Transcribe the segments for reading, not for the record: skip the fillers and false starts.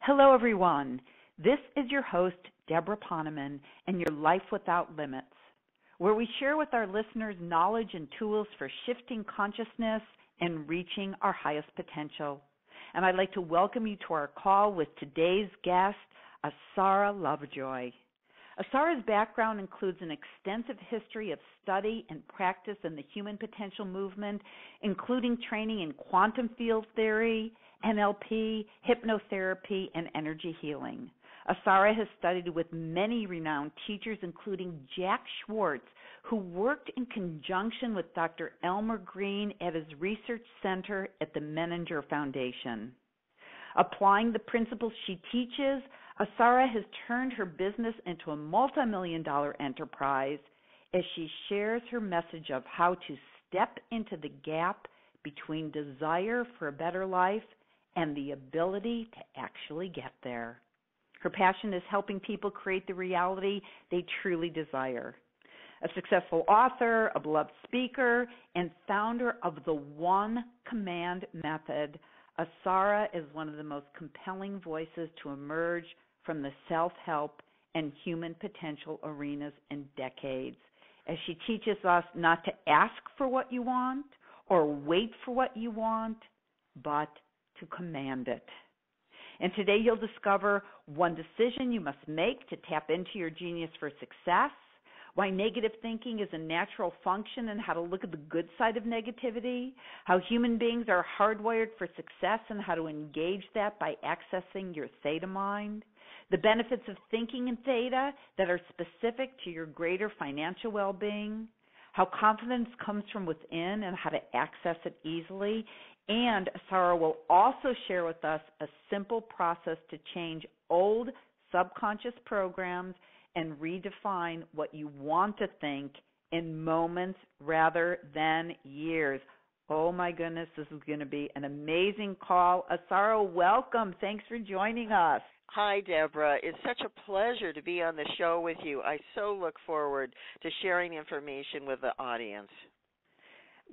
Hello, everyone. This is your host, Deborah Poneman, and your Life Without Limits, where we share with our listeners knowledge and tools for shifting consciousness and reaching our highest potential. And I'd like to welcome you to our call with today's guest, Asara Lovejoy. Asara's background includes an extensive history of study and practice in the human potential movement, including training in quantum field theory, NLP, hypnotherapy, and energy healing. Asara has studied with many renowned teachers, including Jack Schwarz, who worked in conjunction with Dr. Elmer Green at his research center at the Menninger Foundation. Applying the principles she teaches, Asara has turned her business into a multi-million-dollar enterprise as she shares her message of how to step into the gap between desire for a better life and the ability to actually get there. Her passion is helping people create the reality they truly desire. A successful author, a beloved speaker, and founder of the One Command Method, Asara is one of the most compelling voices to emerge from the self-help and human potential arenas in decades, as she teaches us not to ask for what you want or wait for what you want, but to command it. And today you'll discover one decision you must make to tap into your genius for success, why negative thinking is a natural function and how to look at the good side of negativity, how human beings are hardwired for success and how to engage that by accessing your Theta mind, the benefits of thinking in Theta that are specific to your greater financial well-being, how confidence comes from within and how to access it easily, and Asara will also share with us a simple process to change old subconscious programs and redefine what you want to think in moments rather than years. Oh my goodness, this is going to be an amazing call. Asara, welcome. Thanks for joining us. Hi, Deborah. It's such a pleasure to be on the show with you. I so look forward to sharing information with the audience.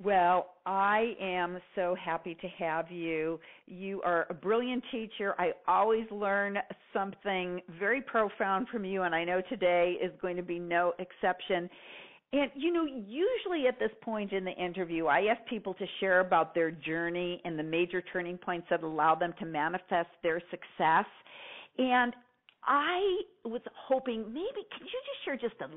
Well, I am so happy to have you. You are a brilliant teacher. I always learn something very profound from you, and I know today is going to be no exception. And, usually at this point in the interview, I ask people to share about their journey and the major turning points that allow them to manifest their success. And I was hoping maybe, could you just share just a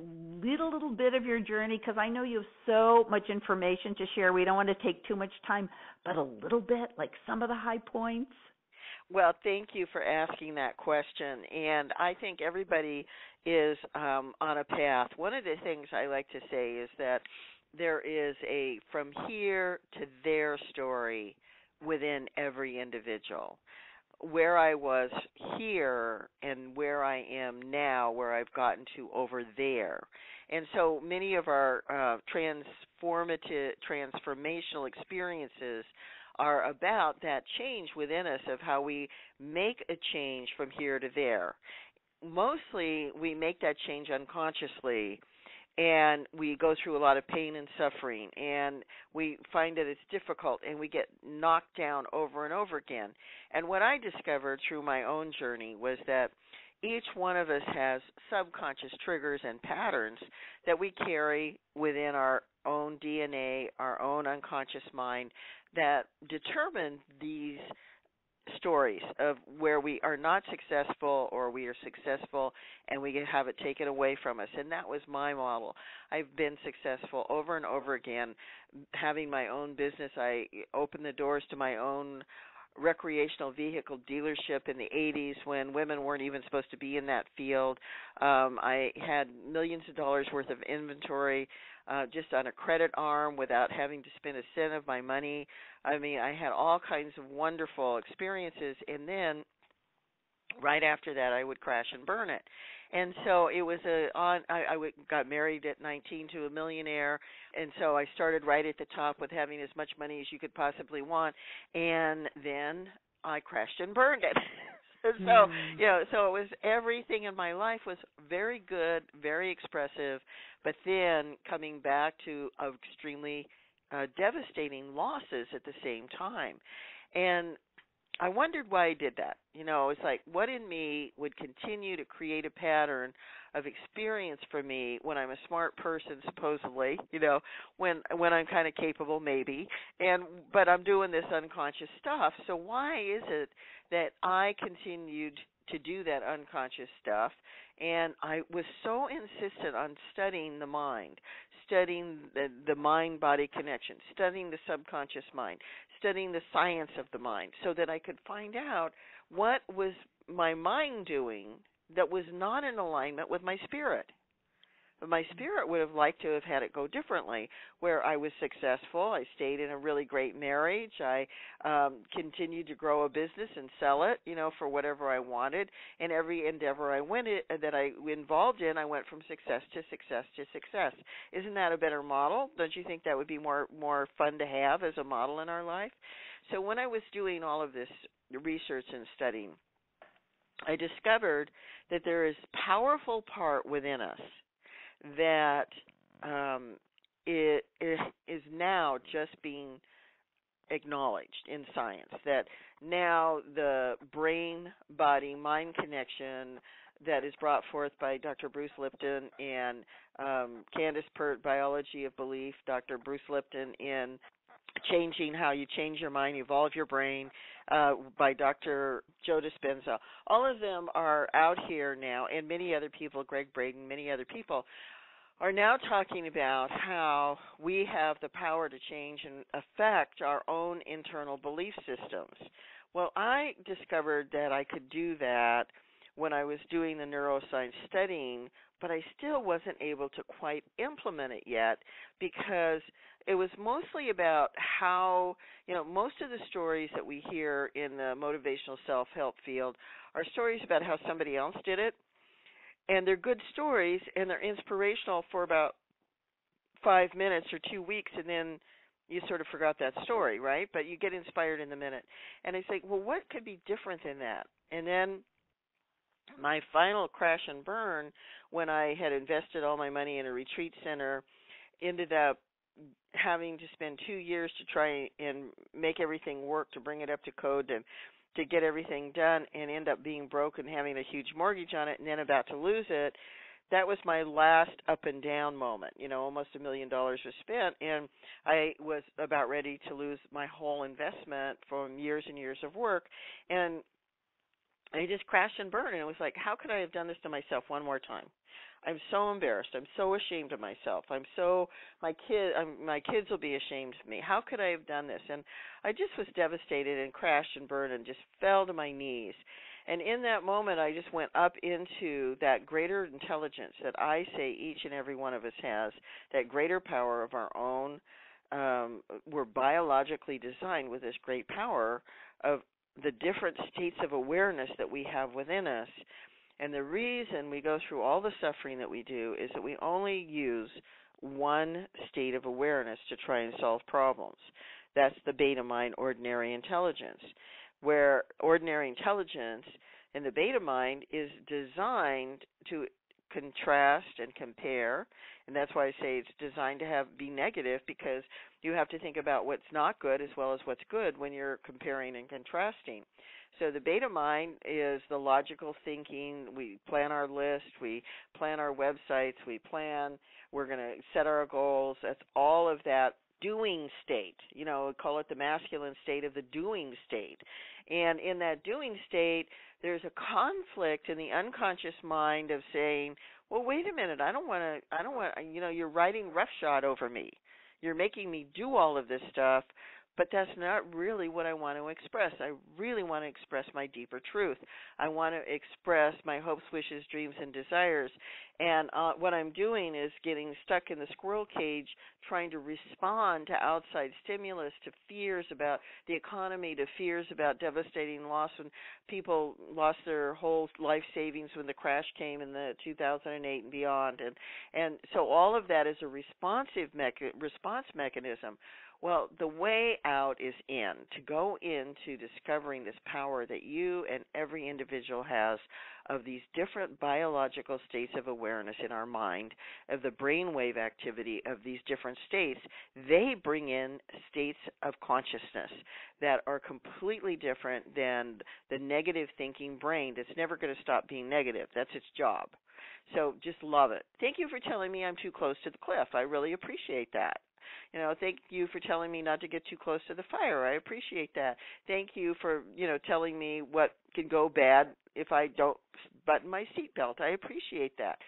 little bit of your journey? Because I know you have so much information to share. We don't want to take too much time, but a little bit, like some of the high points. Well, thank you for asking that question. And I think everybody is on a path. One of the things I like to say is that there is a from here to there story within every individual. Where I was here and where I am now, where I've gotten to over there. And so many of our transformational experiences are about that change within us of how we make a change from here to there. Mostly we make that change unconsciously, and we go through a lot of pain and suffering, and we find that it's difficult, and we get knocked down over and over again. And what I discovered through my own journey was that each one of us has subconscious triggers and patterns that we carry within our own DNA, our own unconscious mind, that determine these stories of where we are not successful or we are successful and we have it taken away from us. And that was my model. I've been successful over and over again. Having my own business, I opened the doors to my own recreational vehicle dealership in the 80s when women weren't even supposed to be in that field. I had millions of dollars worth of inventory just on a credit arm without having to spend a cent of my money. I mean, I had all kinds of wonderful experiences, and then right after that, I would crash and burn it. And so it was got married at 19 to a millionaire, and so I started right at the top with having as much money as you could possibly want, and then I crashed and burned it. So it was everything in my life was very good, very expressive, but then coming back to extremely devastating losses at the same time. And I wondered why I did that. It's like, what in me would continue to create a pattern of experience for me when I'm a smart person, supposedly, when I'm kind of capable, maybe, but I'm doing this unconscious stuff. So why is it that I continued to do that unconscious stuff? And I was so insistent on studying the mind, studying the mind-body connection, studying the subconscious mind, studying the science of the mind, so that I could find out what was my mind doing that was not in alignment with my spirit. But my spirit would have liked to have had it go differently, where I was successful. I stayed in a really great marriage. I continued to grow a business and sell it, for whatever I wanted. And every endeavor that I involved in, I went from success to success to success. Isn't that a better model? Don't you think that would be more fun to have as a model in our life? So when I was doing all of this research and studying, I discovered that there is a powerful part within us that it is now just being acknowledged in science, that now the brain-body-mind connection that is brought forth by Dr. Bruce Lipton and Candace Pert, Biology of Belief, Dr. Bruce Lipton in Changing How You Change Your Mind, Evolve Your Brain, by Dr. Joe Dispenza. All of them are out here now, and many other people, Greg Braden, many other people, are now talking about how we have the power to change and affect our own internal belief systems. Well, I discovered that I could do that when I was doing the neuroscience studying, but I still wasn't able to quite implement it yet, because it was mostly about how, most of the stories that we hear in the motivational self-help field are stories about how somebody else did it, and they're good stories, and they're inspirational for about 5 minutes or 2 weeks, and then you sort of forgot that story, right? But you get inspired in the minute. And I think, well, what could be different than that? And then my final crash and burn, when I had invested all my money in a retreat center, ended up having to spend 2 years to try and make everything work, to bring it up to code, and to get everything done, and end up being broke and having a huge mortgage on it, and then about to lose it. That was my last up and down moment. Almost $1 million was spent, and I was about ready to lose my whole investment from years and years of work. And I just crashed and burned, and it was like, how could I have done this to myself one more time? I'm so embarrassed. I'm so ashamed of myself. My kids will be ashamed of me. How could I have done this? And I just was devastated and crashed and burned and just fell to my knees. And in that moment, I just went up into that greater intelligence that I say each and every one of us has, that greater power of our own. We're biologically designed with this great power of the different states of awareness that we have within us. And the reason we go through all the suffering that we do is that we only use one state of awareness to try and solve problems. That's the beta mind, ordinary intelligence, where ordinary intelligence in the beta mind is designed to contrast and compare, and that's why I say it's designed to be negative, because you have to think about what's not good as well as what's good when you're comparing and contrasting. So the beta mind is the logical thinking. We plan our list, we plan our websites, we're going to set our goals. That's all of that doing state. We call it the masculine state of the doing state. And in that doing state, there's a conflict in the unconscious mind of saying, well, wait a minute, I don't want, you're riding roughshod over me. You're making me do all of this stuff, but that's not really what I want to express. I really want to express my deeper truth. I want to express my hopes, wishes, dreams, and desires. And what I'm doing is getting stuck in the squirrel cage, trying to respond to outside stimulus, to fears about the economy, to fears about devastating loss when people lost their whole life savings when the crash came in the 2008 and beyond. And so all of that is a response mechanism. Well, the way out is in, to go into discovering this power that you and every individual has of these different biological states of awareness in our mind, of the brainwave activity of these different states. They bring in states of consciousness that are completely different than the negative thinking brain that's never going to stop being negative. That's its job. So just love it. Thank you for telling me I'm too close to the cliff. I really appreciate that. Thank you for telling me not to get too close to the fire. I appreciate that. Thank you for, telling me what can go bad if I don't button my seatbelt. I appreciate that.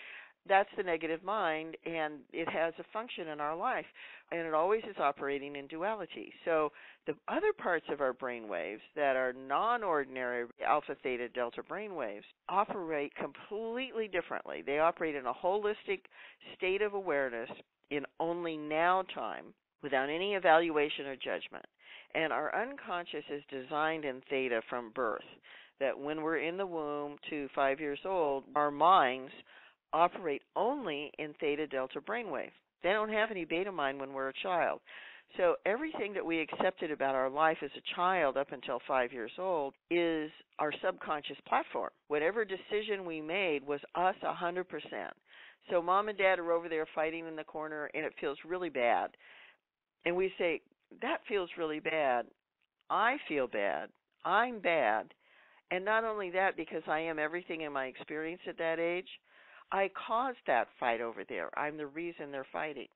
That's the negative mind, and it has a function in our life, and it always is operating in duality. So the other parts of our brain waves that are non-ordinary alpha, theta, delta brain waves operate completely differently. They operate in a holistic state of awareness in only now time without any evaluation or judgment. And our unconscious is designed in theta from birth, that when we're in the womb to 5 years old, our minds operate only in theta delta brainwave. They don't have any beta mind when we're a child. So everything that we accepted about our life as a child up until 5 years old is our subconscious platform. Whatever decision we made was us 100%. So mom and dad are over there fighting in the corner, and it feels really bad. And we say, that feels really bad. I feel bad. I'm bad. And not only that, because I am everything in my experience at that age, I caused that fight over there. I'm the reason they're fighting.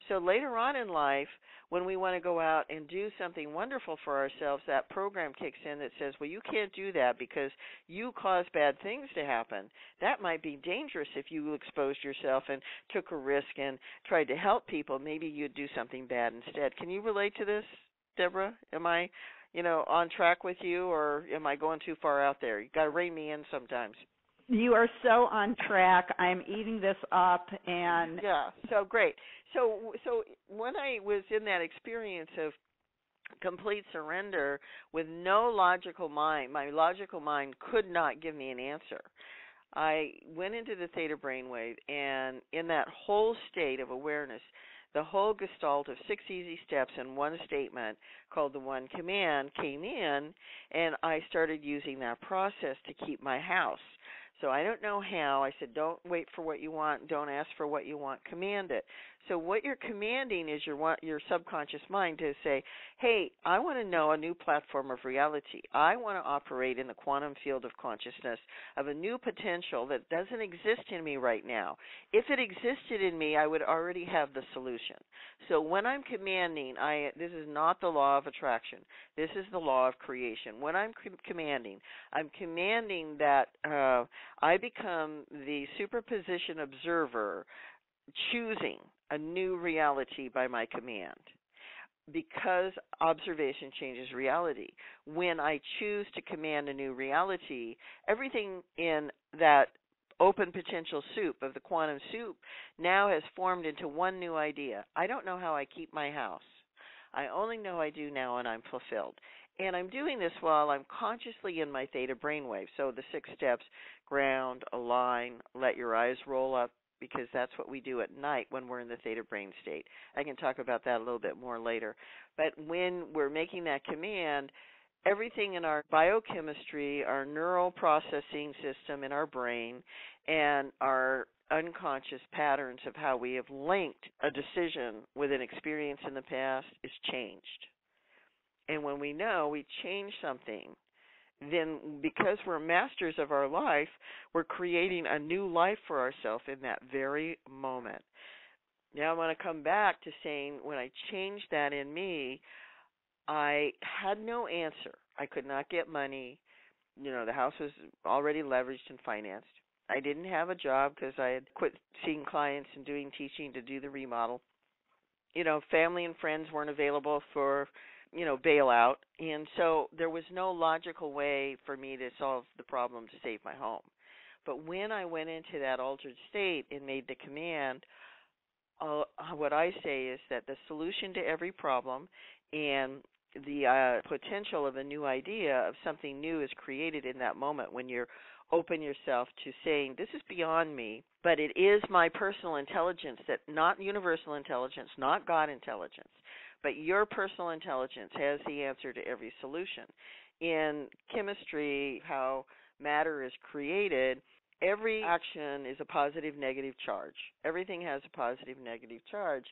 So later on in life, when we want to go out and do something wonderful for ourselves, that program kicks in that says, well, you can't do that because you caused bad things to happen. That might be dangerous if you exposed yourself and took a risk and tried to help people. Maybe you'd do something bad instead. Can you relate to this, Deborah? Am I, on track with you, or am I going too far out there? You got to rein me in sometimes. You are so on track. I'm eating this up, and yeah, so great. So when I was in that experience of complete surrender with no logical mind, my logical mind could not give me an answer. I went into the theta brainwave, and in that whole state of awareness, the whole gestalt of 6 easy steps in one statement called the One Command came in, and I started using that process to keep my house. So I don't know how. I said, don't wait for what you want. Don't ask for what you want. Command it. So what you're commanding is your subconscious mind to say, hey, I want to know a new platform of reality. I want to operate in the quantum field of consciousness of a new potential that doesn't exist in me right now. If it existed in me, I would already have the solution. So when I'm commanding, this is not the law of attraction. This is the law of creation. When I'm commanding that I become the superposition observer, choosing a new reality by my command, because observation changes reality. When I choose to command a new reality, everything in that open potential soup of the quantum soup now has formed into one new idea. I don't know how I keep my house. I only know I do now, and I'm fulfilled. And I'm doing this while I'm consciously in my theta brainwave. So the 6 steps: ground, align, let your eyes roll up, because that's what we do at night when we're in the theta brain state. I can talk about that a little bit more later. But when we're making that command, everything in our biochemistry, our neural processing system in our brain, and our unconscious patterns of how we have linked a decision with an experience in the past is changed. And when we know we change something, then because we're masters of our life, we're creating a new life for ourselves in that very moment. Now I want to come back to saying when I changed that in me, I had no answer. I could not get money. The house was already leveraged and financed. I didn't have a job because I had quit seeing clients and doing teaching to do the remodel. Family and friends weren't available for bailout. And so there was no logical way for me to solve the problem to save my home. But when I went into that altered state and made the command, what I say is that the solution to every problem and the potential of a new idea of something new is created in that moment when you're open yourself to saying, this is beyond me, but it is my personal intelligence, that not universal intelligence, not God intelligence, but your personal intelligence has the answer to every solution. In chemistry, how matter is created, every action is a positive, negative charge. Everything has a positive, negative charge.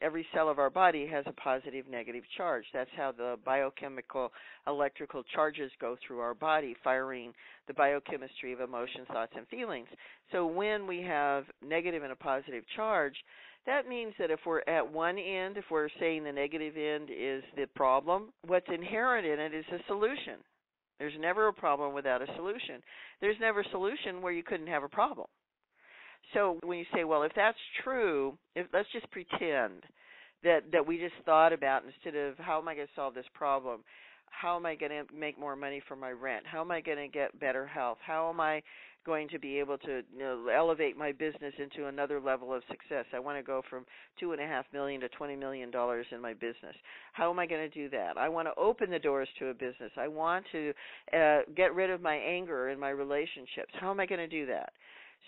Every cell of our body has a positive, negative charge. That's how the biochemical, electrical charges go through our body, firing the biochemistry of emotions, thoughts, and feelings. So when we have negative and a positive charge, that means that if we're at one end, if we're saying the negative end is the problem, what's inherent in it is a solution. There's never a problem without a solution. There's never a solution where you couldn't have a problem. So when you say, well, if that's true, let's just pretend that we just thought about, instead of how am I going to solve this problem, how am I going to make more money for my rent, how am I going to get better health, how am I going to be able to elevate my business into another level of success. I want to go from $2.5 million to $20 million in my business. How am I going to do that? I want to open the doors to a business. I want to get rid of my anger in my relationships. How am I going to do that?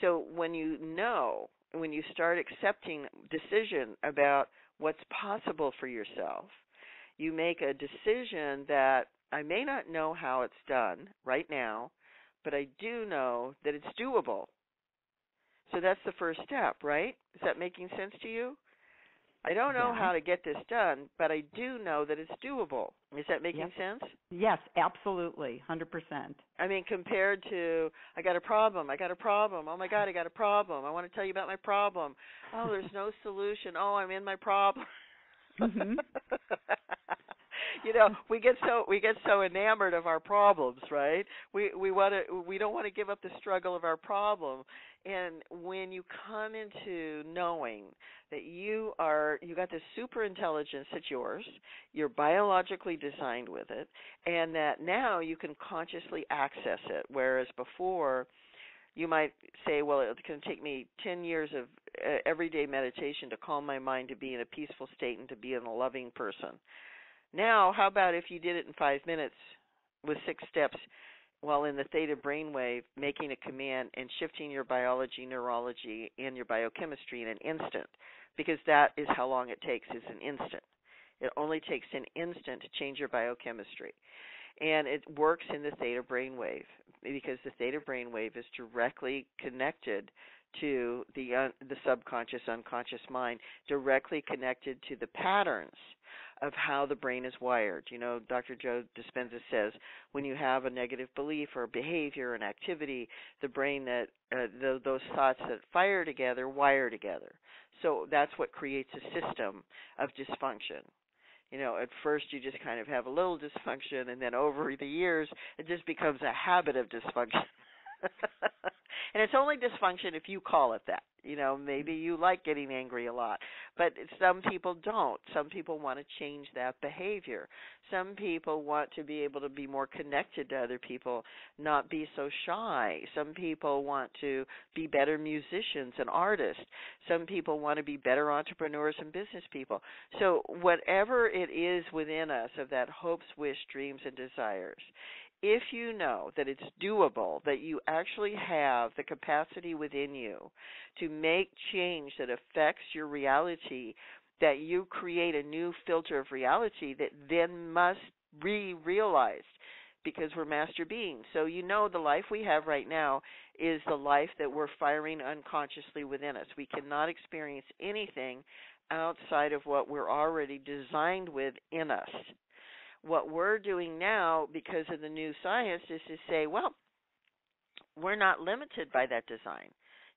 So when you start accepting decision about what's possible for yourself, you make a decision that I may not know how it's done right now, but I do know that it's doable. So that's the first step, right? Is that making sense to you? I don't know how to get this done, but I do know that it's doable. Is that making sense? Yes, absolutely, 100%. I mean, compared to, I got a problem. Oh, my God, I got a problem. I want to tell you about my problem. Oh, there's no solution. Oh, I'm in my problem. Mm-hmm. We get so enamored of our problems, right? We don't want to give up the struggle of our problem. And when you come into knowing that you got this super intelligence that's yours, you're biologically designed with it, and that now you can consciously access it, whereas before you might say, well, it's going to take me 10 years of everyday meditation to calm my mind to be in a peaceful state and to be a loving person. Now, how about if you did it in 5 minutes with 6 steps while in the Theta brainwave, making a command and shifting your biology, neurology, and your biochemistry in an instant? Because that is how long it takes, is an instant. It only takes an instant to change your biochemistry. And it works in the Theta brainwave because the Theta brainwave is directly connected to the subconscious, unconscious mind, directly connected to the patterns of how the brain is wired. Dr. Joe Dispenza says when you have a negative belief or behavior and activity, the brain those thoughts that fire together wire together. So that's what creates a system of dysfunction. At first you just kind of have a little dysfunction, and then over the years it just becomes a habit of dysfunction. And it's only dysfunction if you call it that. Maybe you like getting angry a lot, but some people don't. Some people want to change that behavior. Some people want to be able to be more connected to other people, not be so shy. Some people want to be better musicians and artists. Some people want to be better entrepreneurs and business people. So whatever it is within us of that hopes, wish, dreams, and desires, if you know that it's doable, that you actually have the capacity within you to make change that affects your reality, that you create a new filter of reality that then must be realized because we're master beings. So the life we have right now is the life that we're firing unconsciously within us. We cannot experience anything outside of what we're already designed with in us. What we're doing now, because of the new science, is to say, well, we're not limited by that design.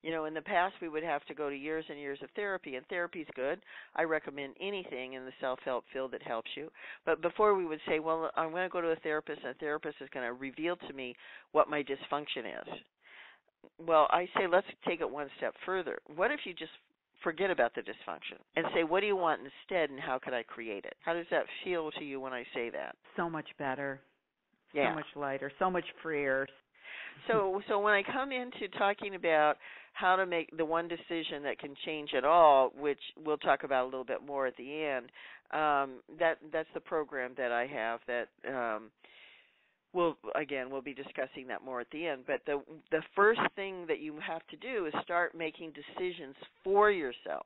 In the past, we would have to go to years and years of therapy, and therapy's good. I recommend anything in the self-help field that helps you. But before we would say, well, I'm going to go to a therapist, and a therapist is going to reveal to me what my dysfunction is. Well, I say let's take it one step further. What if you just forget about the dysfunction and say, what do you want instead, and how can I create it? How does that feel to you when I say that? So much better. Yeah. So much lighter. So much freer. So when I come into talking about how to make the one decision that can change it all, which we'll talk about a little bit more at the end, that's the program that I have that we'll be discussing that more at the end. But the first thing that you have to do is start making decisions for yourself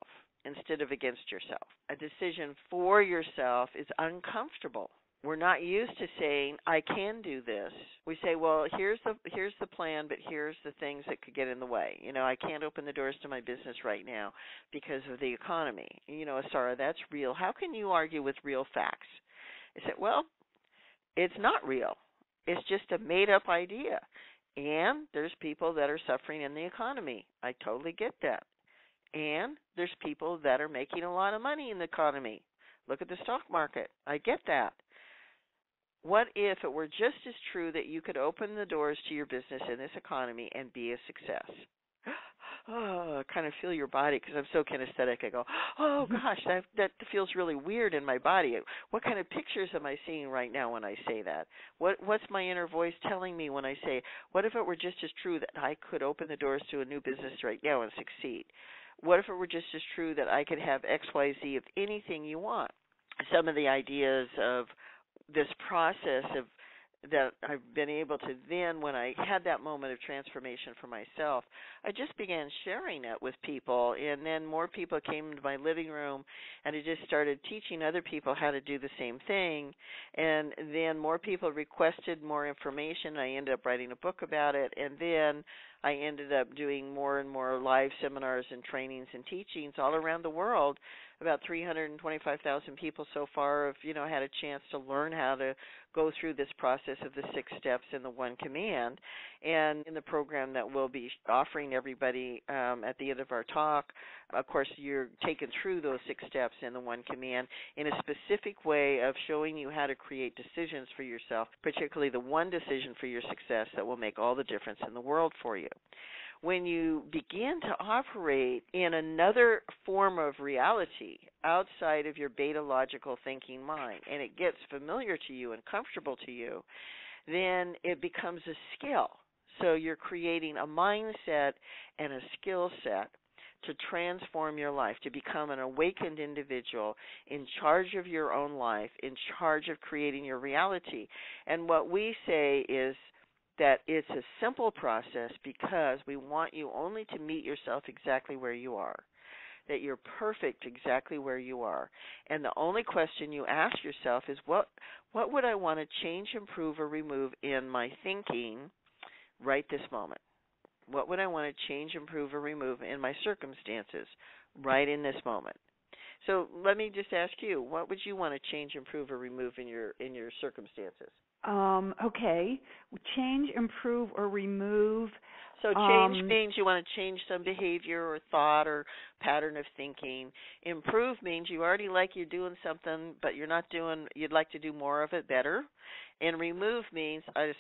instead of against yourself. A decision for yourself is uncomfortable. We're not used to saying, I can do this. We say, well, here's the plan, but here's the things that could get in the way. I can't open the doors to my business right now because of the economy. Asara, that's real. How can you argue with real facts? I said, well, it's not real. It's just a made-up idea. And there's people that are suffering in the economy. I totally get that. And there's people that are making a lot of money in the economy. Look at the stock market. I get that. What if it were just as true that you could open the doors to your business in this economy and be a success? Oh, I kind of feel your body because I'm so kinesthetic. I go, oh gosh, that feels really weird in my body. What kind of pictures am I seeing right now when I say that? What's my inner voice telling me when I say, what if it were just as true that I could open the doors to a new business right now and succeed? What if it were just as true that I could have X, Y, Z of anything you want? Some of the ideas of this process that I've been able to then, when I had that moment of transformation for myself, I just began sharing it with people, and then more people came into my living room, and I just started teaching other people how to do the same thing, and then more people requested more information. I ended up writing a book about it, and then I ended up doing more and more live seminars and trainings and teachings all around the world. About 325,000 people so far have, had a chance to learn how to go through this process of the 6 steps and the 1 command. And in the program that we'll be offering everybody at the end of our talk, of course, you're taken through those 6 steps and the 1 command in a specific way of showing you how to create decisions for yourself, particularly the one decision for your success that will make all the difference in the world for you. When you begin to operate in another form of reality outside of your beta logical thinking mind, and it gets familiar to you and comfortable to you, then it becomes a skill. So you're creating a mindset and a skill set to transform your life, to become an awakened individual in charge of your own life, in charge of creating your reality. And what we say is that it's a simple process because we want you only to meet yourself exactly where you are, that you're perfect exactly where you are. And the only question you ask yourself is, what would I want to change, improve, or remove in my thinking right this moment? What would I want to change, improve, or remove in my circumstances right in this moment? So let me just ask you, what would you want to change, improve, or remove in your circumstances? Okay. Change, improve, or remove. So change means you want to change some behavior or thought or pattern of thinking. Improve means you already like you're doing something, but you'd like to do more of it better. And remove means I'm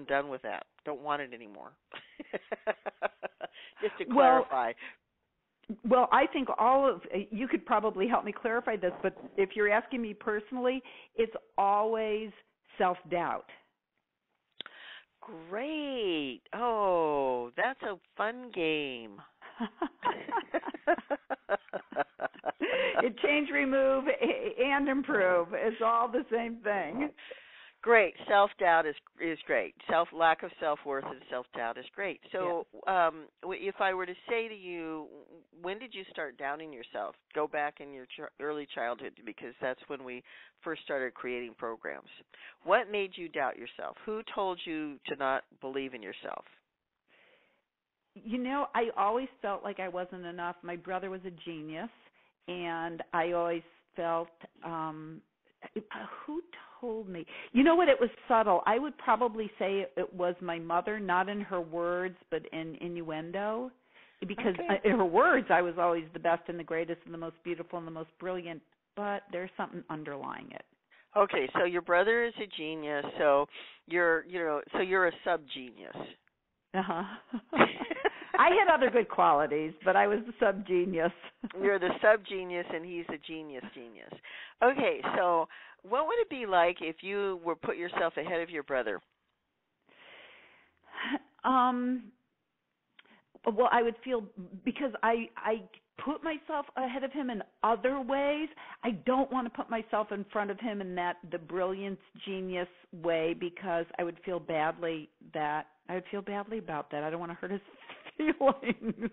done with that. Don't want it anymore. Just to clarify. Well, I think you could probably help me clarify this, but if you're asking me personally, it's always self-doubt. Great. Oh, that's a fun game. Change, remove, and improve. It's all the same thing. Great. Self-doubt is great. Lack of self-worth and self-doubt is great. So if I were to say to you, when did you start doubting yourself? Go back in your early childhood, because that's when we first started creating programs. What made you doubt yourself? Who told you to not believe in yourself? I always felt like I wasn't enough. My brother was a genius, and I always felt who told me? You know what? It was subtle. I would probably say it was my mother, not in her words, but in innuendo. Because in her words, I was always the best and the greatest and the most beautiful and the most brilliant, but there's something underlying it. Okay, so your brother is a genius, so you're a sub-genius. Uh-huh. I had other good qualities, but I was the sub-genius. You're the sub-genius, and he's a genius. Okay, so what would it be like if you were put yourself ahead of your brother? Well, I would feel, because I put myself ahead of him in other ways. I don't want to put myself in front of him in the brilliance, genius way, because I would feel badly about that. I don't want to hurt his feelings.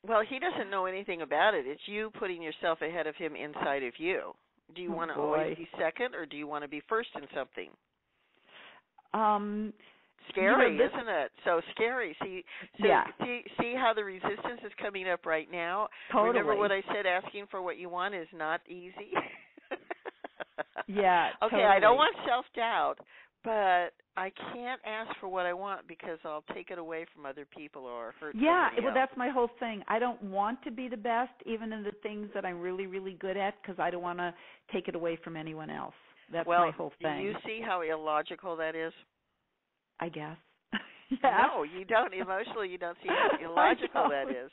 Well, he doesn't know anything about it. It's you putting yourself ahead of him inside of you. Do you Oh, want to always boy. be second, or do you want to be first in something? Um, Scary, this, isn't it? So scary. yeah, See how the resistance is coming up right now? totally. Remember what I said, asking for what you want is not easy? Yeah, okay, totally. I don't want self-doubt, but I can't ask for what I want because I'll take it away from other people or hurt somebody else. That's my whole thing. I don't want to be the best, even in the things that I'm really, really good at, because I don't want to take it away from anyone else. That's my whole thing. Do you see how illogical that is? I guess. No, you don't. Emotionally, you don't see how illogical that is.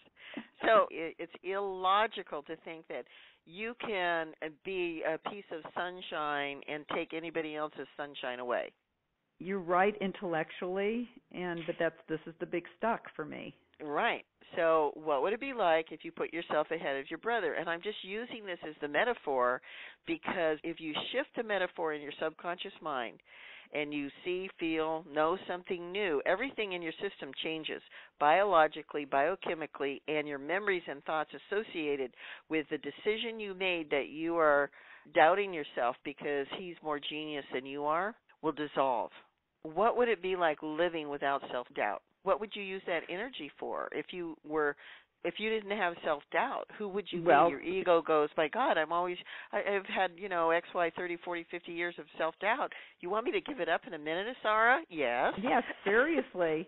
So it's illogical to think that you can be a piece of sunshine and take anybody else's sunshine away. You're right intellectually, but this is the big stuck for me. Right. So what would it be like if you put yourself ahead of your brother? And I'm just using this as the metaphor because if you shift the metaphor in your subconscious mind and you see, feel, know something new, everything in your system changes biologically, biochemically, and your memories and thoughts associated with the decision you made that you are doubting yourself because he's more genius than you are will dissolve. What would it be like living without self-doubt? What would you use that energy for? If you didn't have self-doubt, who would you be? Your ego goes, my God, I've had, X, Y, 30, 40, 50 years of self-doubt. You want me to give it up in a minute, Asara? Yes. Yes, seriously.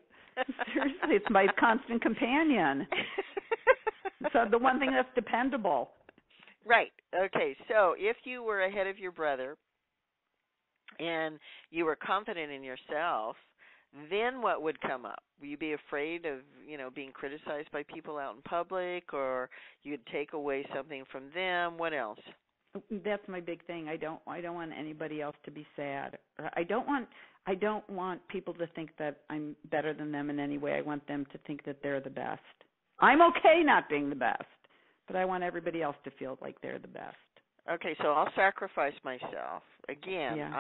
Seriously, it's my constant companion. So the one thing that's dependable. Right. Okay, so if you were ahead of your brother and you were confident in yourself, then what would come up? Will you be afraid of, being criticized by people out in public, or you'd take away something from them? What else? That's my big thing. I don't want anybody else to be sad. I don't want people to think that I'm better than them in any way. I want them to think that they're the best. I'm okay not being the best, but I want everybody else to feel like they're the best. Okay, so I'll sacrifice myself. Again, yeah.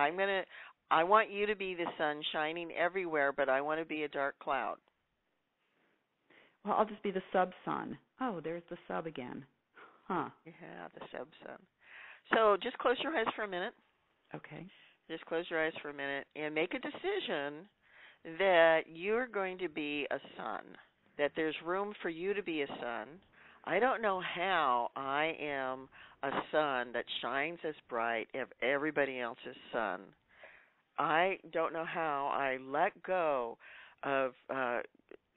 I want you to be the sun shining everywhere, but I want to be a dark cloud. Well, I'll just be the sub-sun. Oh, there's the sub again. Huh. Yeah, the sub-sun. So just close your eyes for a minute. Okay. Just close your eyes for a minute and make a decision that you're going to be a sun, that there's room for you to be a sun. I don't know how I am a sun that shines as bright as everybody else's sun. I don't know how I let go of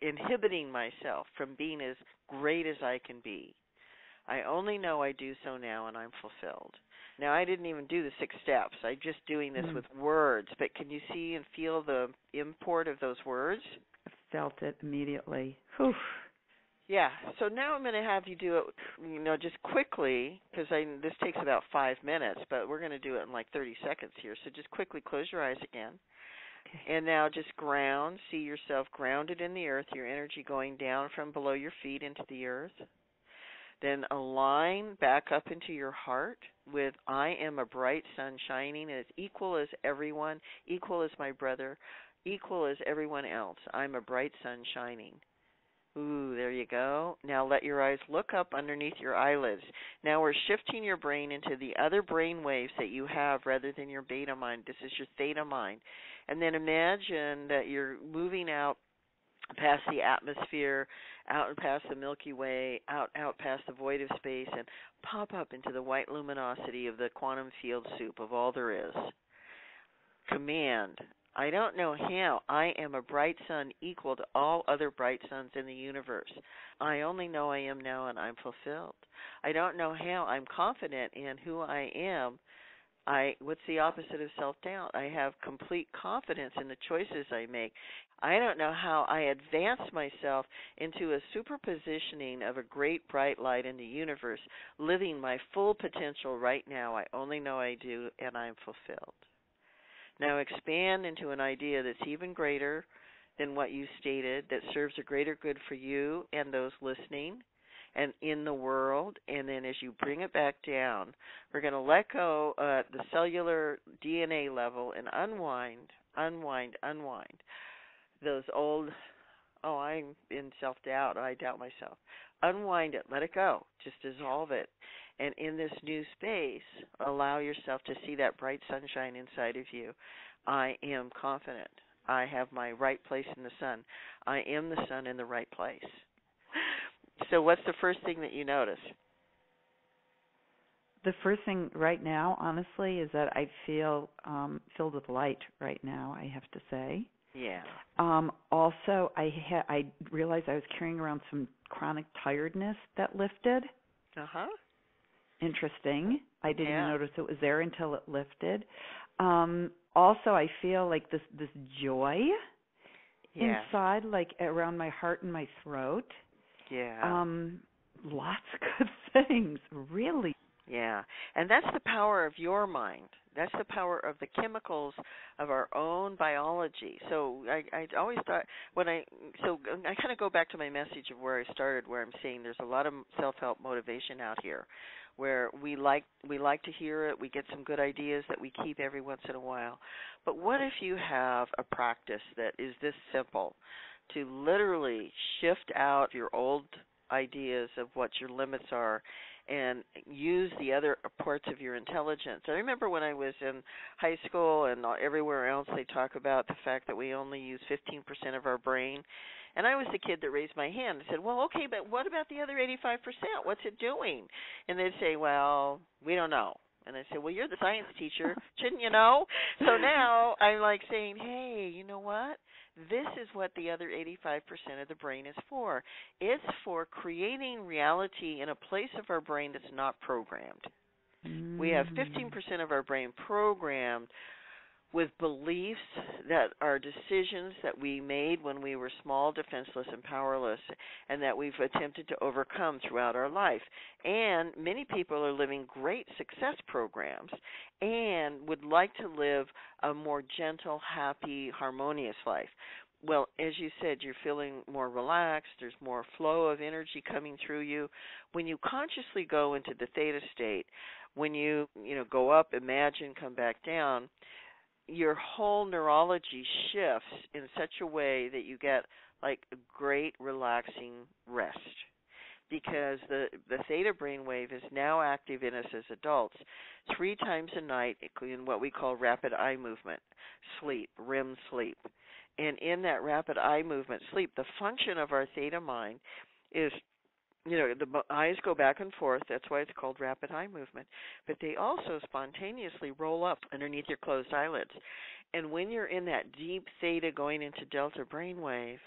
inhibiting myself from being as great as I can be. I only know I do so now, and I'm fulfilled. Now, I didn't even do the 6 steps. I'm just doing this with words, but can you see and feel the import of those words? I felt it immediately. Whew. Yeah, so now I'm going to have you do it, just quickly, because this takes about 5 minutes, but we're going to do it in like 30 seconds here. So just quickly close your eyes again. Okay. And now just ground. See yourself grounded in the earth, your energy going down from below your feet into the earth. Then align back up into your heart with I am a bright sun shining as equal as everyone, equal as my brother, equal as everyone else. I'm a bright sun shining. Ooh, there you go. Now let your eyes look up underneath your eyelids. Now we're shifting your brain into the other brain waves that you have rather than your beta mind. This is your theta mind. And then imagine that you're moving out past the atmosphere, out and past the Milky Way, out past the void of space, and pop up into the white luminosity of the quantum field soup of all there is. Command. I don't know how I am a bright sun equal to all other bright suns in the universe. I only know I am now, and I'm fulfilled. I don't know how I'm confident in who I am. What's the opposite of self-doubt? I have complete confidence in the choices I make. I don't know how I advance myself into a superpositioning of a great bright light in the universe, living my full potential right now. I only know I do, and I'm fulfilled. Now expand into an idea that's even greater than what you stated, that serves a greater good for you and those listening and in the world. And then as you bring it back down, we're going to let go the cellular DNA level and unwind those old oh, I'm in self-doubt, I doubt myself. Unwind it, let it go, just dissolve it. And in this new space, allow yourself to see that bright sunshine inside of you. I am confident. I have my right place in the sun. I am the sun in the right place. So what's the first thing that you notice? The first thing right now, honestly, is that I feel filled with light right now, I have to say. Yeah. Also, I realized I was carrying around some chronic tiredness that lifted. Uh-huh. Interesting. I didn't even Yeah. notice it was there until it lifted. Also, I feel like this joy inside, like around my heart and my throat. Yeah. Lots of good things, really. Yeah. And that's the power of your mind. That's the power of the chemicals of our own biology. So I always thought I kind of go back to my message of where I started, where I'm saying there's a lot of self-help motivation out here, where we like to hear it, we get some good ideas that we keep every once in a while. But what if you have a practice that is this simple, to literally shift out your old ideas of what your limits are and use the other parts of your intelligence. I remember when I was in high school and everywhere else, they talk about the fact that we only use 15% of our brain. And I was the kid that raised my hand and said, well, okay, but what about the other 85%? What's it doing? And they'd say, well, we don't know. And I said, well, you're the science teacher. Shouldn't you know? So now I'm like saying, hey, you know what? This is what the other 85% of the brain is for. It's for creating reality in a place of our brain that's not programmed. We have 15% of our brain programmed with beliefs that are decisions that we made when we were small, defenseless, and powerless, and that we've attempted to overcome throughout our life. And many people are living great success programs and would like to live a more gentle, happy, harmonious life. Well, as you said, you're feeling more relaxed. There's more flow of energy coming through you. When you consciously go into the theta state, when you go up, imagine, come back down, your whole neurology shifts in such a way that you get like a great relaxing rest, because the theta brainwave is now active in us as adults 3 times a night in what we call rapid eye movement, sleep, REM sleep. And in that rapid eye movement sleep, the function of our theta mind is, the eyes go back and forth. That's why it's called rapid eye movement. But they also spontaneously roll up underneath your closed eyelids. And when you're in that deep theta going into delta brainwave,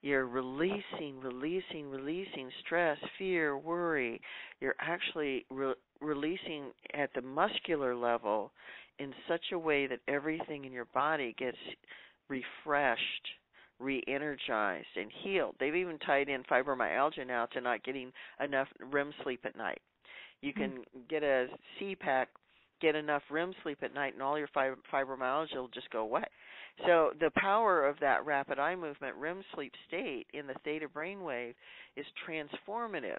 you're releasing stress, fear, worry. You're actually releasing at the muscular level in such a way that everything in your body gets refreshed, re-energized, and healed. They've even tied in fibromyalgia now to not getting enough REM sleep at night. You can get a CPAC, get enough REM sleep at night, and all your fibromyalgia will just go away. So the power of that rapid eye movement, REM sleep state in the theta brainwave is transformative.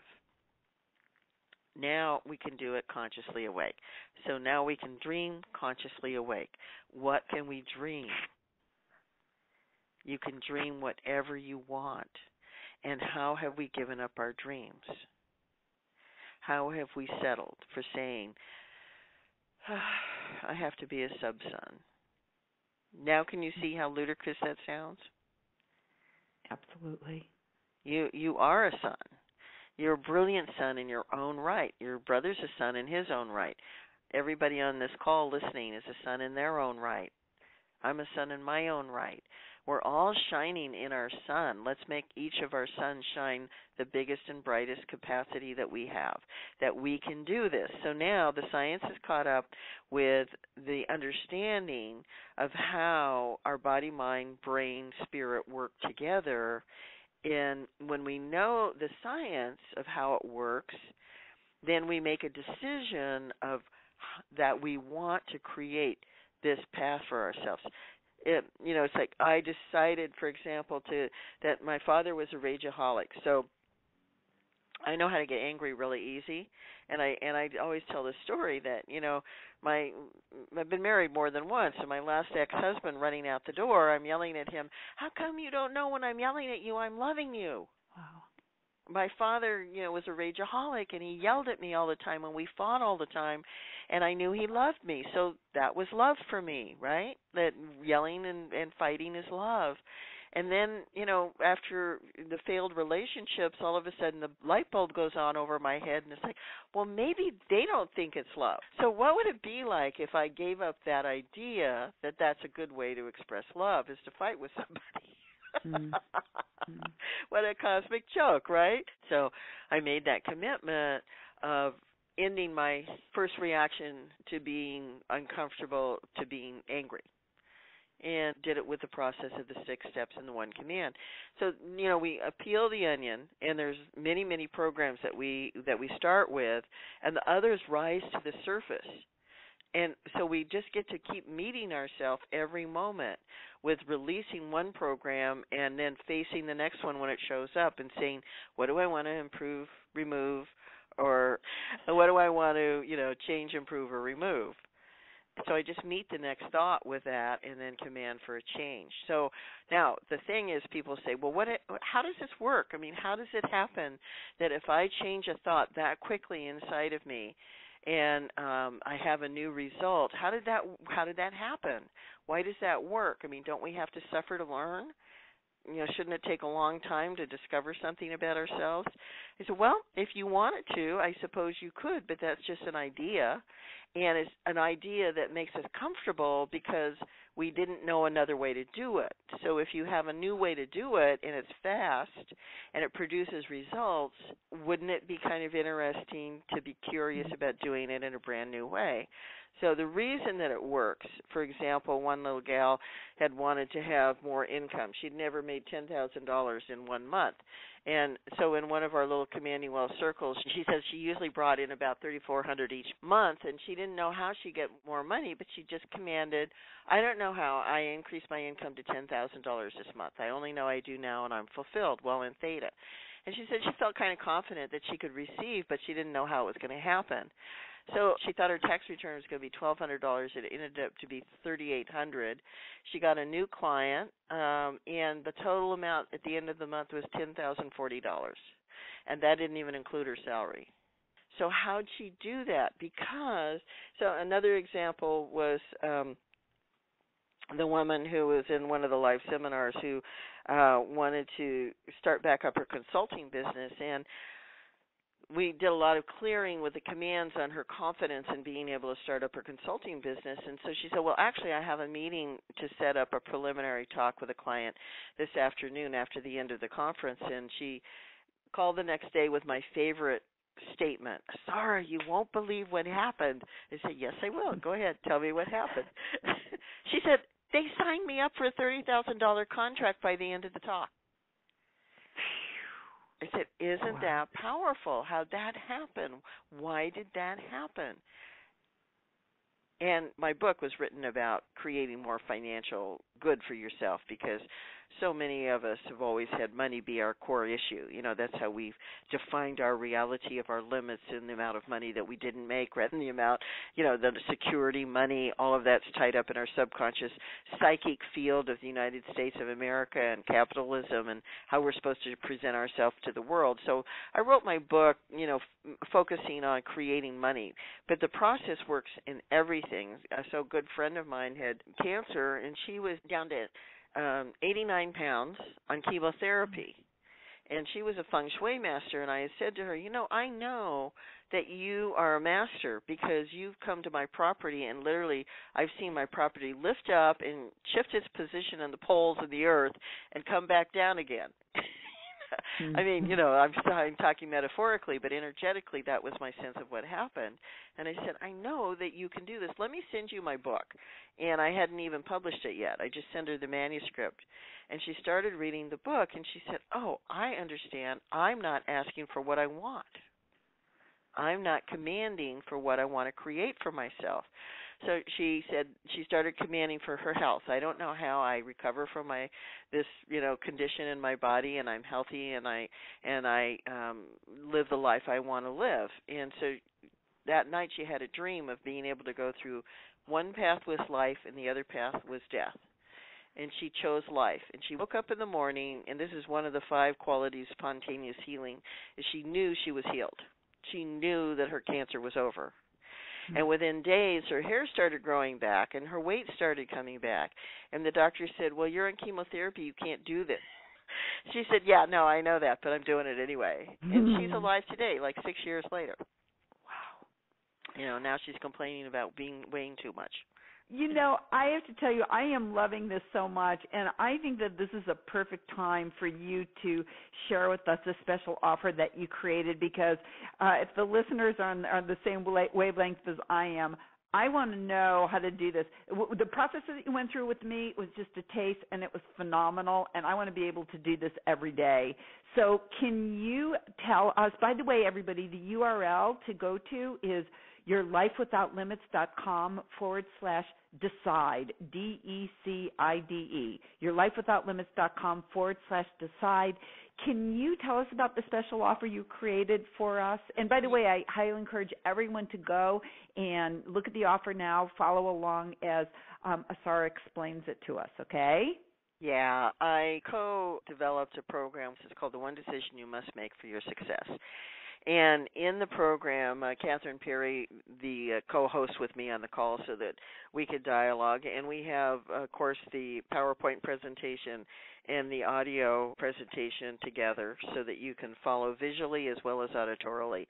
Now we can do it consciously awake. So now we can dream consciously awake. What can we dream? You can dream whatever you want. And how have we given up our dreams? How have we settled for saying, I have to be a sub-sun? Now can you see how ludicrous that sounds? Absolutely. You are a sun. You're a brilliant son in your own right. Your brother's a son in his own right. Everybody on this call listening is a son in their own right. I'm a son in my own right. We're all shining in our sun. Let's make each of our suns shine the biggest and brightest capacity that we have, that we can do this. So now the science has caught up with the understanding of how our body, mind, brain, spirit work together. And when we know the science of how it works, then we make a decision of that we want to create this path for ourselves. It's like I decided, for example, that my father was a rageaholic. So I know how to get angry really easy, and I always tell the story that my I've been married more than once, and my last ex-husband running out the door, I'm yelling at him, "How come you don't know when I'm yelling at you? I'm loving you." Wow. My father, was a rageaholic, and he yelled at me all the time, and we fought all the time, and I knew he loved me, so that was love for me, right? That yelling and fighting is love. And then, after the failed relationships, all of a sudden the light bulb goes on over my head, and it's like, well, maybe they don't think it's love. So what would it be like if I gave up that idea that that's a good way to express love, is to fight with somebody? Mm. What a cosmic joke, right? So I made that commitment of ending my first reaction to being uncomfortable to being angry, and did it with the process of the 6 steps and the 1 command. So, we peel the onion, and there's many, many programs that we start with, and the others rise to the surface. And so we just get to keep meeting ourselves every moment with releasing one program and then facing the next one when it shows up and saying, what do I want to improve, remove, or what do I want to, change, improve, or remove? So I just meet the next thought with that and then command for a change. So now the thing is, people say, well, how does this work? I mean, how does it happen that if I change a thought that quickly inside of me, and I have a new result? How did that happen? Why does that work? I mean, don't we have to suffer to learn? Shouldn't it take a long time to discover something about ourselves? I said, well, if you wanted to, I suppose you could, but that's just an idea, and it's an idea that makes us comfortable because we didn't know another way to do it. So if you have a new way to do it, and it's fast, and it produces results, wouldn't it be kind of interesting to be curious about doing it in a brand new way? So the reason that it works, for example, one little gal had wanted to have more income. She'd never made $10,000 in 1 month. And so in one of our little Commanding Wealth circles, she says she usually brought in about $3,400 each month, and she didn't know how she'd get more money, but she just commanded, I don't know how I increased my income to $10,000 this month. I only know I do now, and I'm fulfilled while in Theta. And she said she felt kind of confident that she could receive, but she didn't know how it was going to happen. So she thought her tax return was going to be $1,200. It ended up to be $3,800. She got a new client, and the total amount at the end of the month was $10,040, and that didn't even include her salary. So how'd she do that? So another example was the woman who was in one of the live seminars who wanted to start back up her consulting business, and we did a lot of clearing with the commands on her confidence in being able to start up her consulting business. And so she said, well, actually, I have a meeting to set up a preliminary talk with a client this afternoon after the end of the conference. And she called the next day with my favorite statement, Asara, you won't believe what happened. I said, yes, I will. Go ahead. Tell me what happened. She said, they signed me up for a $30,000 contract by the end of the talk. I said, isn't that powerful? How'd that happen? Why did that happen? And my book was written about creating more financial good for yourself, because so many of us have always had money be our core issue. That's how we've defined our reality of our limits in the amount of money that we didn't make, rather than the amount, the security, money, all of that's tied up in our subconscious psychic field of the United States of America and capitalism and how we're supposed to present ourselves to the world. So I wrote my book, focusing on creating money. But the process works in everything. So a good friend of mine had cancer, and she was down to 89 pounds on chemotherapy, and she was a feng shui master, and I had said to her, I know that you are a master because you've come to my property, and literally I've seen my property lift up and shift its position on the poles of the earth and come back down again. I mean, I'm talking metaphorically, but energetically that was my sense of what happened. And I said, I know that you can do this. Let me send you my book. And I hadn't even published it yet. I just sent her the manuscript. And she started reading the book, and she said, oh, I understand. I'm not asking for what I want. I'm not commanding for what I want to create for myself. So she said she started commanding for her health. I don't know how I recover from this condition in my body, and I'm healthy, and I live the life I want to live. And so that night she had a dream of being able to go through one path was life and the other path was death. And she chose life. And she woke up in the morning, and this is one of the 5 qualities of spontaneous healing, is she knew she was healed. She knew that her cancer was over. Mm-hmm. And within days, her hair started growing back, and her weight started coming back. And the doctor said, well, you're on chemotherapy. You can't do this. She said, yeah, no, I know that, but I'm doing it anyway. Mm-hmm. And she's alive today, like 6 years later. Wow. Now she's complaining about weighing too much. I have to tell you, I am loving this so much, and I think that this is a perfect time for you to share with us a special offer that you created, because if the listeners are on the same wavelength as I am, I want to know how to do this. The process that you went through with me was just a taste, and it was phenomenal, and I want to be able to do this every day. So can you tell us, by the way, everybody, the URL to go to is yourlifewithoutlimits.com/decide, DECIDE, yourlifewithoutlimits.com/decide. Can you tell us about the special offer you created for us? And by the way, I highly encourage everyone to go and look at the offer now, follow along as Asara explains it to us, okay? Yeah, I co-developed a program which is called The One Decision You Must Make for Your Success. And in the program, Catherine Perry, the co-host with me on the call so that we could dialogue. And we have, of course, the PowerPoint presentation and the audio presentation together so that you can follow visually as well as auditorily.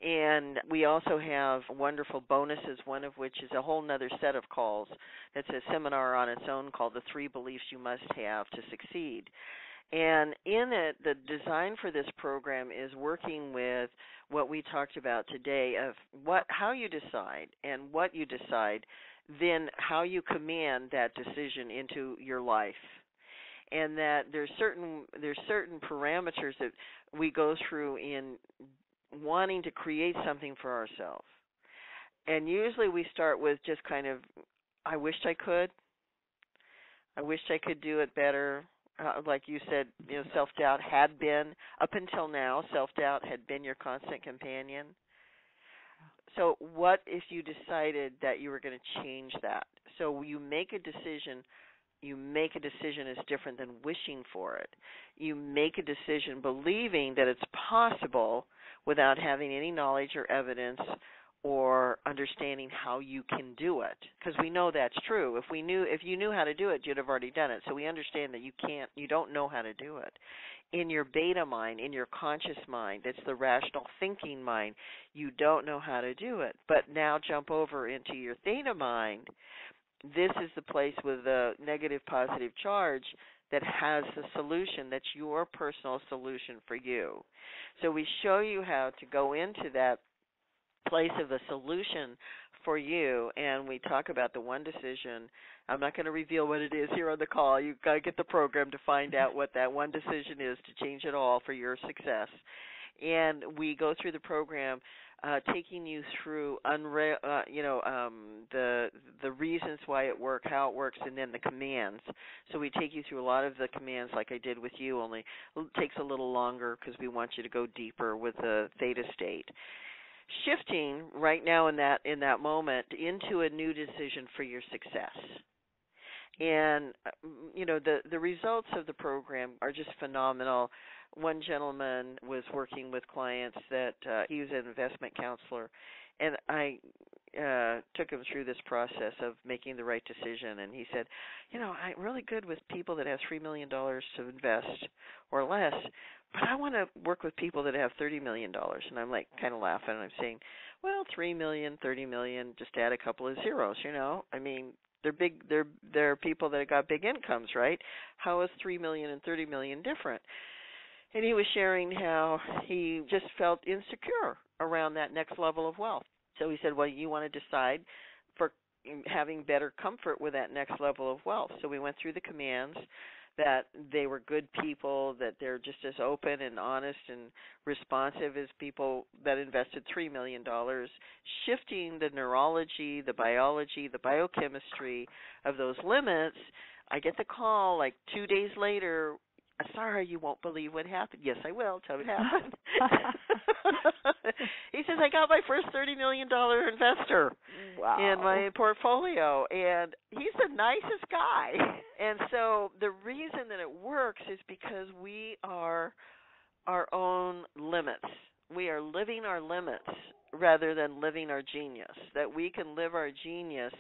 And we also have wonderful bonuses, one of which is a whole other set of calls. That's a seminar on its own called The 3 Beliefs You Must Have to Succeed. And in it, the design for this program is working with what we talked about today of how you decide and what you decide, then how you command that decision into your life. And that there's certain parameters that we go through in wanting to create something for ourselves. And usually we start with just kind of, I wished I could. I wished I could do it better. Like you said, self-doubt had been, up until now, self-doubt had been your constant companion. So what if you decided that you were going to change that? So you make a decision. You make a decision is different than wishing for it. You make a decision believing that it's possible without having any knowledge or evidence or understanding how you can do it, because we know that's true. If you knew how to do it, you'd have already done it. So we understand that you don't know how to do it. In your beta mind, in your conscious mind, that's the rational thinking mind, you don't know how to do it. But now jump over into your theta mind. This is the place with the negative positive charge that has the solution. That's your personal solution for you. So we show you how to go into that place of a solution for you, and we talk about the one decision. I'm not going to reveal what it is here on the call. You've got to get the program to find out what that one decision is to change it all for your success. And we go through the program taking you through the reasons why it works, how it works, and then the commands. So we take you through a lot of the commands like I did with you, only it takes a little longer because we want you to go deeper with the theta state. Shifting right now in that moment into a new decision for your success. And the results of the program are just phenomenal. One gentleman was working with clients that he was an investment counselor, and I took him through this process of making the right decision. And he said, I'm really good with people that have $3 million to invest or less, but I want to work with people that have $30 million. And I'm like kind of laughing, and I'm saying, well, 3 million, 30 million, just add a couple of zeros, I mean, they're big. They're people that have got big incomes, right? How is 3 million and 30 million different? And he was sharing how he just felt insecure around that next level of wealth. So he said, well, you want to decide for having better comfort with that next level of wealth. So we went through the commands. that they were good people, that they're just as open and honest and responsive as people that invested $3 million, shifting the neurology, the biology, the biochemistry of those limits. I get the call like 2 days later, Asara, you won't believe what happened. Yes, I will. Tell me what happened. He says, I got my first $30 million investor in my portfolio, and he's the nicest guy. And so the reason that it works is because we are our own limits. We are living our limits rather than living our genius, that we can live our genius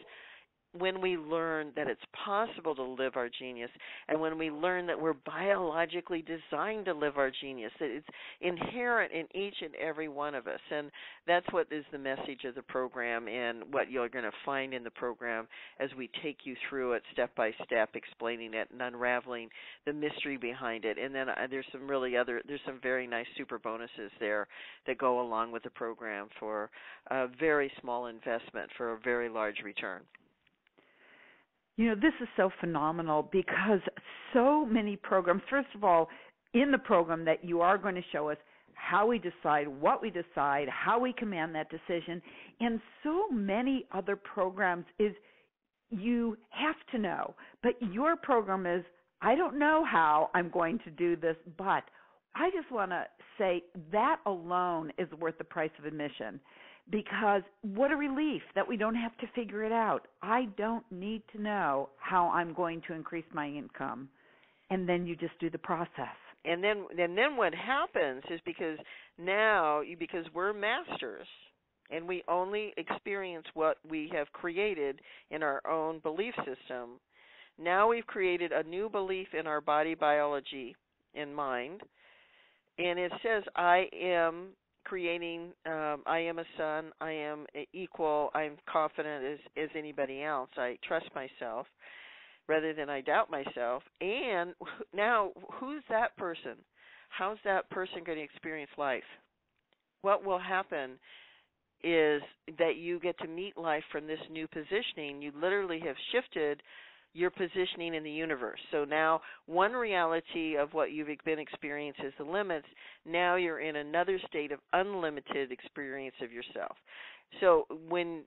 when we learn that it's possible to live our genius, and when we learn that we're biologically designed to live our genius, that it's inherent in each and every one of us. And that's what is the message of the program, and what you're going to find in the program as we take you through it step by step, explaining it and unraveling the mystery behind it. And then there's some very nice super bonuses there that go along with the program for a very small investment for a very large return. You know, this is so phenomenal because so many programs, first of all, in the program that you are going to show us how we decide, what we decide, how we command that decision, and so many other programs is you have to know. But your program is, I don't know how I'm going to do this, but I just want to say that alone is worth the price of admission. Because what a relief that we don't have to figure it out. I don't need to know how I'm going to increase my income. And then you just do the process. And then what happens is because we're masters and we only experience what we have created in our own belief system, now we've created a new belief in our body biology and mind. And it says, I am creating, I am a son, I am equal, I'm confident as anybody else, I trust myself rather than I doubt myself. And now, who's that person? How's that person going to experience life? What will happen is that you get to meet life from this new positioning. You literally have shifted your positioning in the universe. So now one reality of what you've been experiencing is the limits. Now you're in another state of unlimited experience of yourself. So when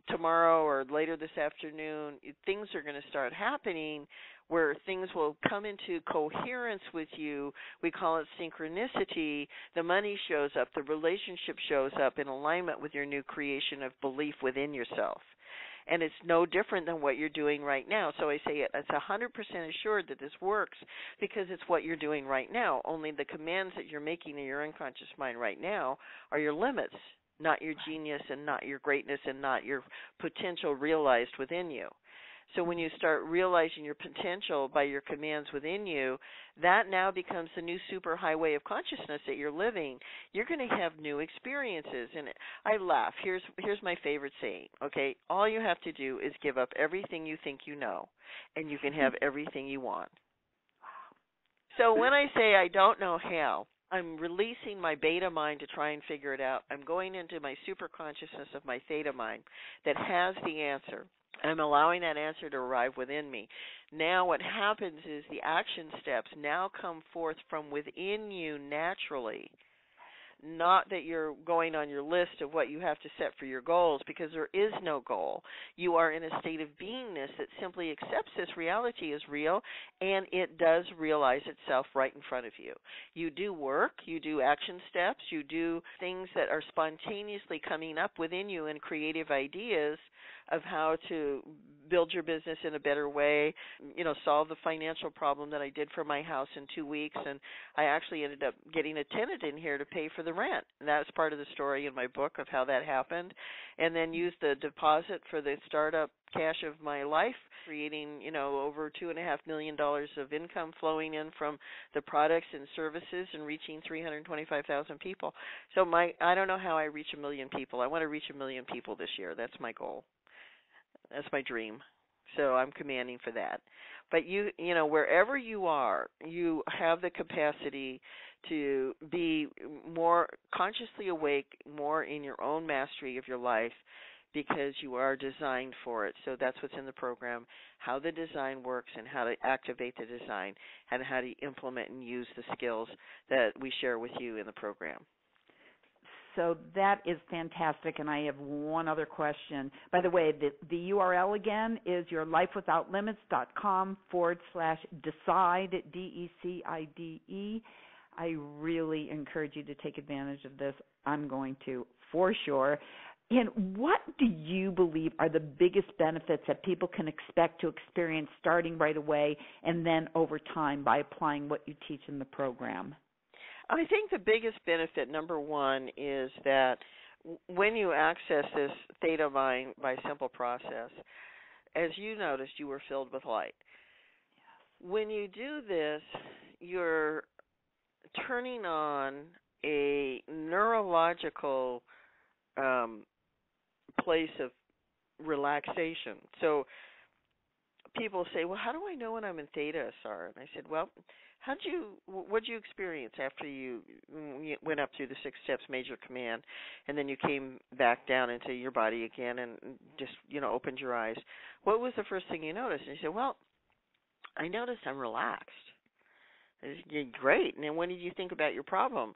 tomorrow or later this afternoon, things are going to start happening where things will come into coherence with you. We call it synchronicity. The money shows up. The relationship shows up in alignment with your new creation of belief within yourself. And it's no different than what you're doing right now. So I say it's 100% assured that this works because it's what you're doing right now. Only the commands that you're making in your unconscious mind right now are your limits, not your genius and not your greatness and not your potential realized within you. So when you start realizing your potential by your commands within you, that now becomes the new superhighway of consciousness that you're living. You're going to have new experiences. And I laugh. Here's my favorite saying, okay? All you have to do is give up everything you think you know, and you can have everything you want. So when I say I don't know how, I'm releasing my beta mind to try and figure it out. I'm going into my super consciousness of my theta mind that has the answer. I'm allowing that answer to arrive within me. Now what happens is the action steps now come forth from within you naturally. Not that you're going on your list of what you have to set for your goals, because there is no goal. You are in a state of beingness that simply accepts this reality as real, and it does realize itself right in front of you. You do work, you do action steps, you do things that are spontaneously coming up within you and creative ideas of how to build your business in a better way, solve the financial problem that I did for my house in 2 weeks, and I actually ended up getting a tenant in here to pay for the rent. And that's part of the story in my book of how that happened, and then used the deposit for the startup cash of my life, creating, over $2.5 million of income flowing in from the products and services and reaching 325,000 people. So I don't know how I reach 1 million people. I want to reach 1 million people this year. That's my goal. That's my dream. So I'm commanding for that. But wherever you are, you have the capacity to be more consciously awake, more in your own mastery of your life, because you are designed for it. So that's what's in the program, how the design works and how to activate the design and how to implement and use the skills that we share with you in the program. So that is fantastic, and I have one other question. By the way, the URL again is yourlifewithoutlimits.com/decide, DECIDE. I really encourage you to take advantage of this. I'm going to, for sure. And what do you believe are the biggest benefits that people can expect to experience starting right away and then over time by applying what you teach in the program? I think the biggest benefit, number one, is that when you access this Theta mind by simple process, as you noticed, you were filled with light. When you do this, you're turning on a neurological place of relaxation. So people say, well, how do I know when I'm in Theta, Asara? And I said, well, what did you experience after you went up through the 6 steps major command, and then you came back down into your body again and just, opened your eyes? What was the first thing you noticed? And he said, well, I noticed I'm relaxed. I said, great. And then when did you think about your problem?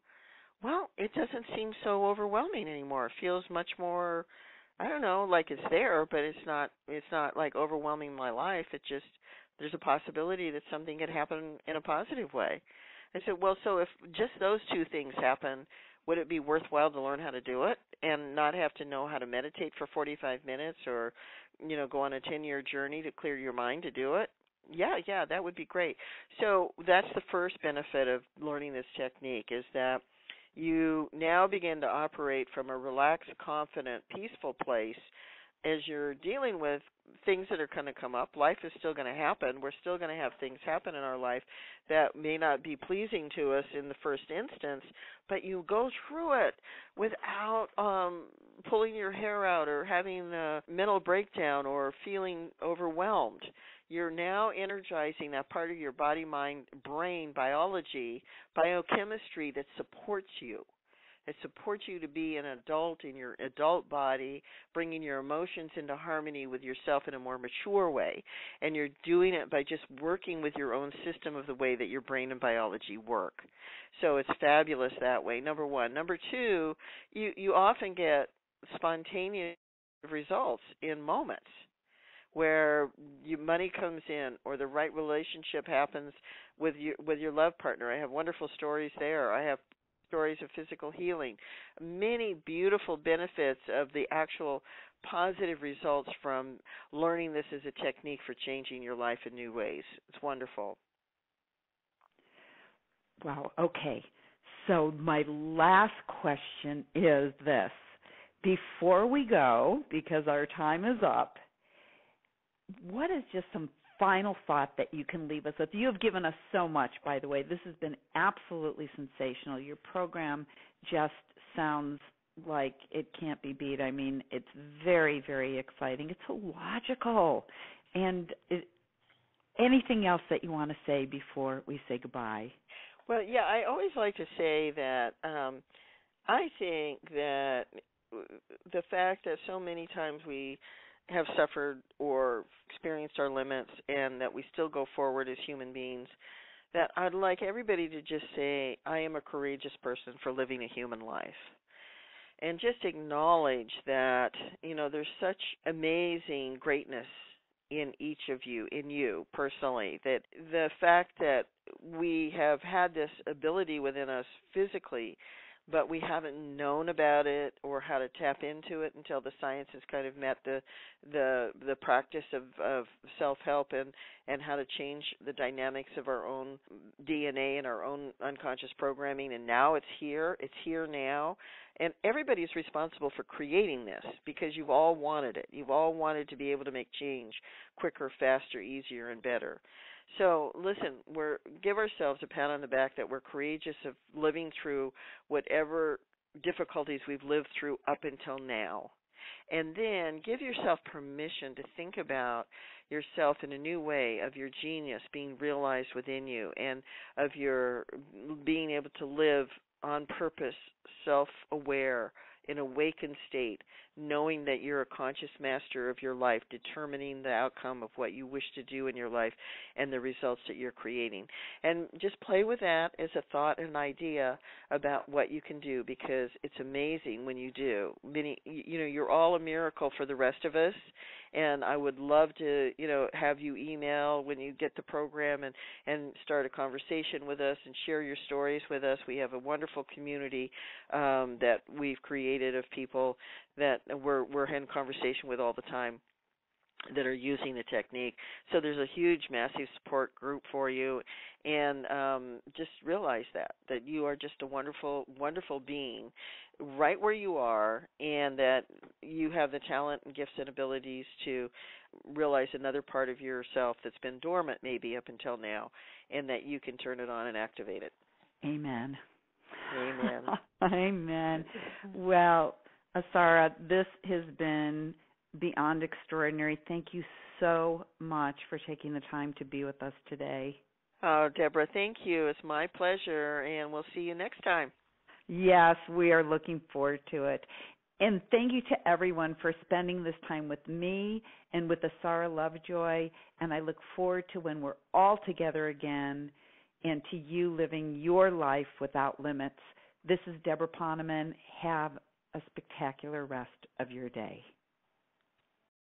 Well, it doesn't seem so overwhelming anymore. It feels much more, I don't know, like it's there, but it's not like overwhelming my life. It just, there's a possibility that something could happen in a positive way. I said, well, so if just those two things happen, would it be worthwhile to learn how to do it and not have to know how to meditate for 45 minutes or, go on a 10-year journey to clear your mind to do it? Yeah, that would be great. So that's the first benefit of learning this technique, is that you now begin to operate from a relaxed, confident, peaceful place as you're dealing with things that are going to come up. Life is still going to happen. We're still going to have things happen in our life that may not be pleasing to us in the first instance, but you go through it without pulling your hair out or having a mental breakdown or feeling overwhelmed. You're now energizing that part of your body, mind, brain, biology, biochemistry that supports you. It supports you to be an adult in your adult body, bringing your emotions into harmony with yourself in a more mature way. And you're doing it by just working with your own system of the way that your brain and biology work. So it's fabulous that way, number one. Number two, you often get spontaneous results in moments where your money comes in or the right relationship happens with your love partner. I have wonderful stories there. I have stories of physical healing, many beautiful benefits of the actual positive results from learning this as a technique for changing your life in new ways. It's wonderful. Wow, okay. So my last question is this. Before we go, because our time is up, what is just some final thought that you can leave us with? You have given us so much, by the way. This has been absolutely sensational. Your program just sounds like it can't be beat. I mean, it's very, very exciting. It's so logical. And anything else that you want to say before we say goodbye? Well, yeah, I always like to say that I think that the fact that so many times we have suffered or experienced our limits and that we still go forward as human beings, that I'd like everybody to just say, I am a courageous person for living a human life. And just acknowledge that, there's such amazing greatness in each of you, in you personally, that the fact that we have had this ability within us physically, but we haven't known about it or how to tap into it until the science has kind of met the practice of self-help and how to change the dynamics of our own DNA and our own unconscious programming. And now it's here now. And everybody's responsible for creating this because you've all wanted it. You've all wanted to be able to make change quicker, faster, easier, and better. So listen, give ourselves a pat on the back that we're courageous of living through whatever difficulties we've lived through up until now. And then give yourself permission to think about yourself in a new way, of your genius being realized within you and of your being able to live on purpose, self-aware, an awakened state, knowing that you're a conscious master of your life, determining the outcome of what you wish to do in your life and the results that you're creating. And just play with that as a thought and an idea about what you can do, because it's amazing when you do. You're all a miracle for the rest of us, and I would love to, have you email when you get the program and start a conversation with us and share your stories with us. We have a wonderful community that we've created of people that we're in conversation with all the time that are using the technique. So there's a huge, massive support group for you, and just realize that you are just a wonderful, wonderful being right where you are, and that you have the talent and gifts and abilities to realize another part of yourself that's been dormant maybe up until now, and that you can turn it on and activate it. Amen. Amen. Amen. Well, Asara, this has been beyond extraordinary. Thank you so much for taking the time to be with us today. Oh, Deborah, thank you. It's my pleasure, and we'll see you next time. Yes, we are looking forward to it. And thank you to everyone for spending this time with me and with Asara Lovejoy, and I look forward to when we're all together again and to you living your life without limits. This is Deborah Poneman. Have a spectacular rest of your day.